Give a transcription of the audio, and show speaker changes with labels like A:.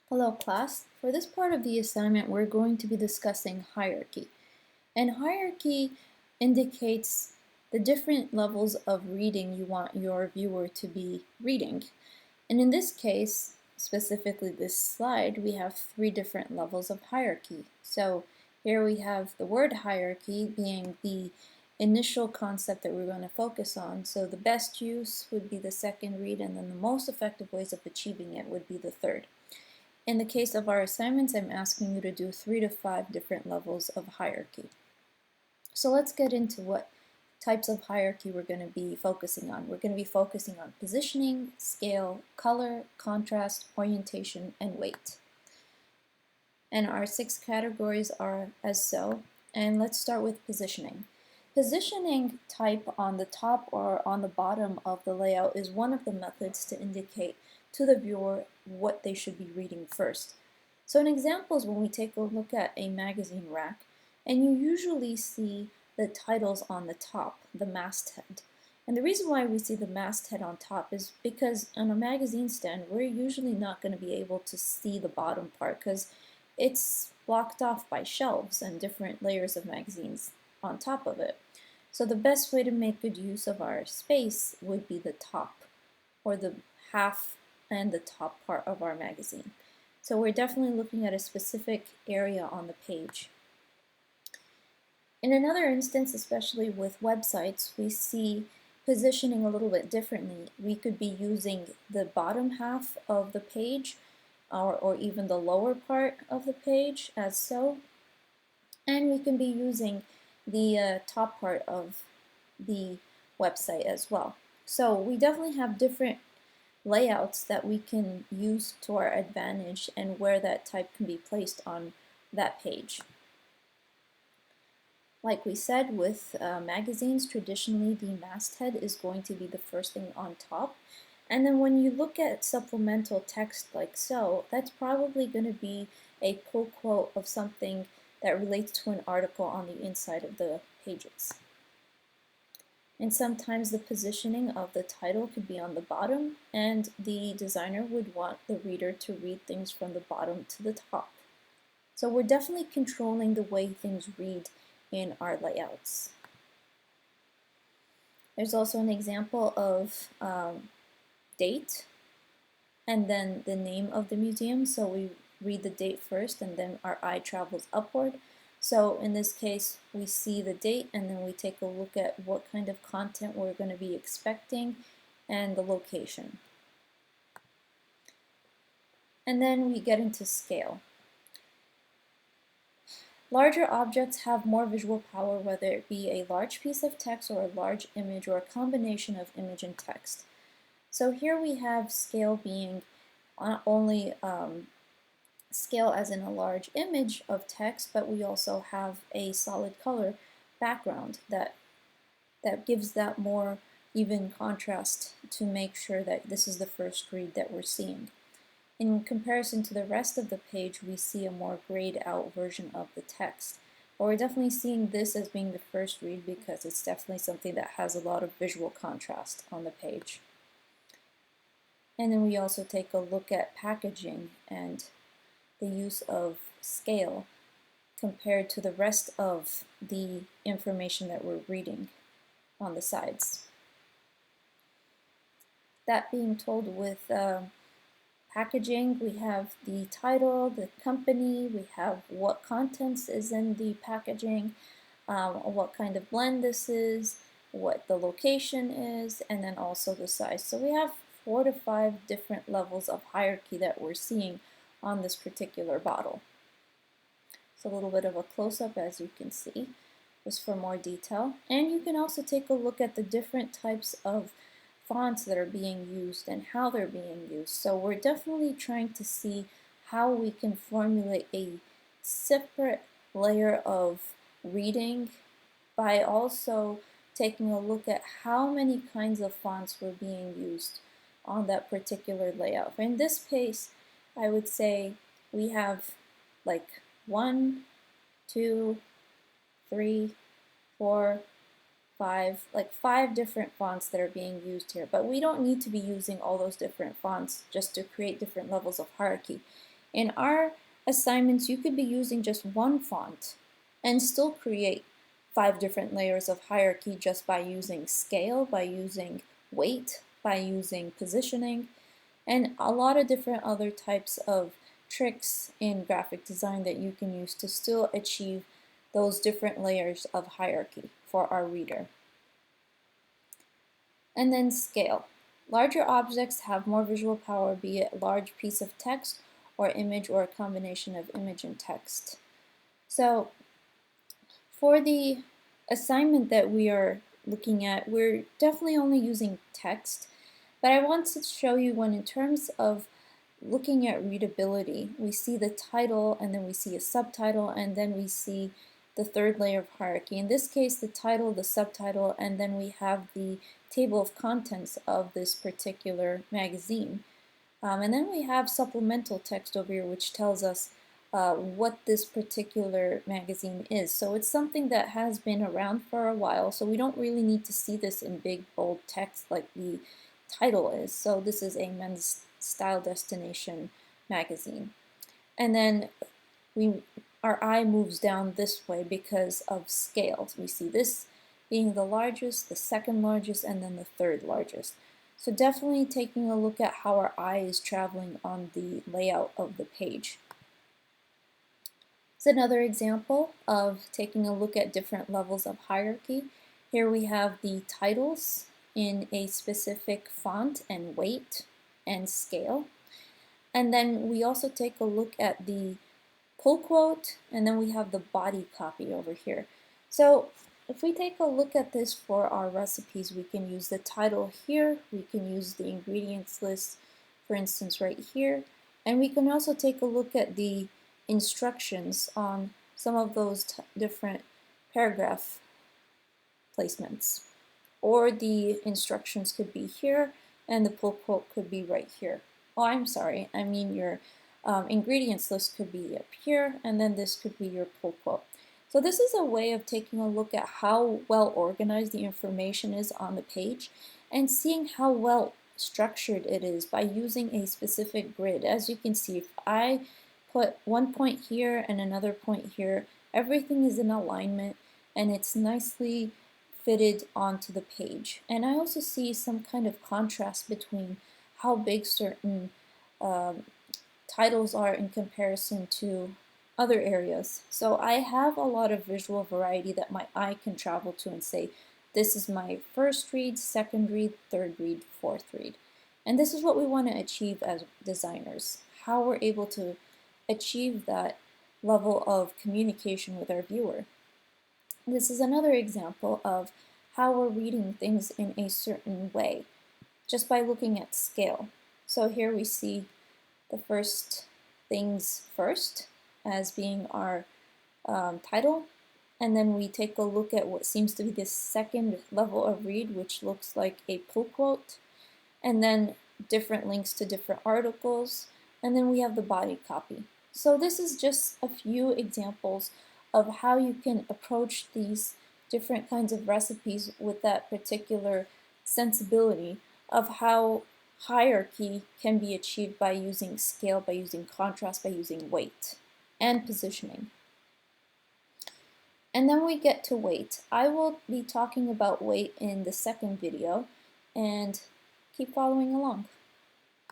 A: Hello class. For this part of the assignment, we're going to be discussing hierarchy. And hierarchy indicates the different levels of reading you want your viewer to be reading. And in this case, specifically this slide, we have three different levels of hierarchy. So here we have the word hierarchy being the initial concept that we're going to focus on. So the best use would be the second read, and then the most effective ways of achieving it would be the third. In the case of our assignments, I'm asking you to do 3 to 5 different levels of hierarchy. So let's get into what types of hierarchy we're going to be focusing on. We're going to be focusing on positioning, scale, color, contrast, orientation, and weight. And our 6 categories are as so. And let's start with positioning. Positioning type on the top or on the bottom of the layout is one of the methods to indicate to the viewer what they should be reading first. So an example is when we take a look at a magazine rack, and you usually see the titles on the top, the masthead. And the reason why we see the masthead on top is because on a magazine stand, we're usually not going to be able to see the bottom part because it's blocked off by shelves and different layers of magazines on top of it. So the best way to make good use of our space would be the top, or the half and the top part of our magazine. So we're definitely looking at a specific area on the page. In another instance, especially with websites, we see positioning a little bit differently. We could be using the bottom half of the page or even the lower part of the page as so, and we can be using the top part of the website as well. So we definitely have different layouts that we can use to our advantage and where that type can be placed on that page. Like we said, with magazines, traditionally the masthead is going to be the first thing on top. And then when you look at supplemental text like so, that's probably going to be a pull quote of something that relates to an article on the inside of the pages. And sometimes the positioning of the title could be on the bottom, and the designer would want the reader to read things from the bottom to the top. So we're definitely controlling the way things read in our layouts. There's also an example of date and then the name of the museum. So we read the date first and then our eye travels upward. So in this case, we see the date and then we take a look at what kind of content we're going to be expecting and the location. And then we get into scale. Larger objects have more visual power, whether it be a large piece of text or a large image or a combination of image and text. So here we have scale being not only scale as in a large image of text, but we also have a solid color background that gives that more even contrast to make sure that this is the first read that we're seeing. In comparison to the rest of the page, we see a more grayed out version of the text. But we're definitely seeing this as being the first read because it's definitely something that has a lot of visual contrast on the page. And then we also take a look at packaging and the use of scale compared to the rest of the information that we're reading on the sides. That being told, with packaging, we have the title, the company, we have what contents is in the packaging, what kind of blend this is, what the location is, and then also the size. So we have 4 to 5 different levels of hierarchy that we're seeing on this particular bottle. It's a little bit of a close-up, as you can see, just for more detail. And you can also take a look at the different types of fonts that are being used and how they're being used. So we're definitely trying to see how we can formulate a separate layer of reading by also taking a look at how many kinds of fonts were being used on that particular layout. In this case, I would say we have like 1, 2, 3, 4, 5, like 5 different fonts that are being used here. But we don't need to be using all those different fonts just to create different levels of hierarchy. In our assignments, you could be using just one font and still create 5 different layers of hierarchy just by using scale, by using weight, by using positioning, and a lot of different other types of tricks in graphic design that you can use to still achieve those different layers of hierarchy for our reader. And then scale. Larger objects have more visual power, be it a large piece of text or image or a combination of image and text. So for the assignment that we are looking at, we're definitely only using text, but I want to show you when in terms of looking at readability, we see the title and then we see a subtitle and then we see the third layer of hierarchy. In this case, the title, the subtitle, and then we have the table of contents of this particular magazine. And then we have supplemental text over here which tells us what this particular magazine is. So it's something that has been around for a while, so we don't really need to see this in big bold text like the title is. So this is a men's style destination magazine. And then our eye moves down this way because of scales. We see this being the largest, the second largest, and then the third largest. So definitely taking a look at how our eye is traveling on the layout of the page. It's another example of taking a look at different levels of hierarchy. Here we have the titles in a specific font and weight and scale. And then we also take a look at the pull quote, and then we have the body copy over here. So if we take a look at this for our recipes, we can use the title here, we can use the ingredients list, for instance, right here, and we can also take a look at the instructions on some of those different paragraph placements. Or the instructions could be here, and the pull quote could be right here. Oh, I'm sorry, I mean your ingredients list could be up here, and then this could be your pull quote. So this is a way of taking a look at how well organized the information is on the page and seeing how well structured it is by using a specific grid. As you can see, if I put one point here and another point here, everything is in alignment and it's nicely fitted onto the page. And I also see some kind of contrast between how big certain titles are in comparison to other areas. So I have a lot of visual variety that my eye can travel to and say, this is my first read, second read, third read, fourth read. And this is what we want to achieve as designers, how we're able to achieve that level of communication with our viewer. This is another example of how we're reading things in a certain way, just by looking at scale. So here we see the first things first as being our title, and then we take a look at what seems to be the second level of read, which looks like a pull quote, and then different links to different articles, and then we have the body copy. So this is just a few examples of how you can approach these different kinds of recipes with that particular sensibility of how hierarchy can be achieved by using scale, by using contrast, by using weight and positioning. And then we get to weight. I will be talking about weight in the second video, and keep following along.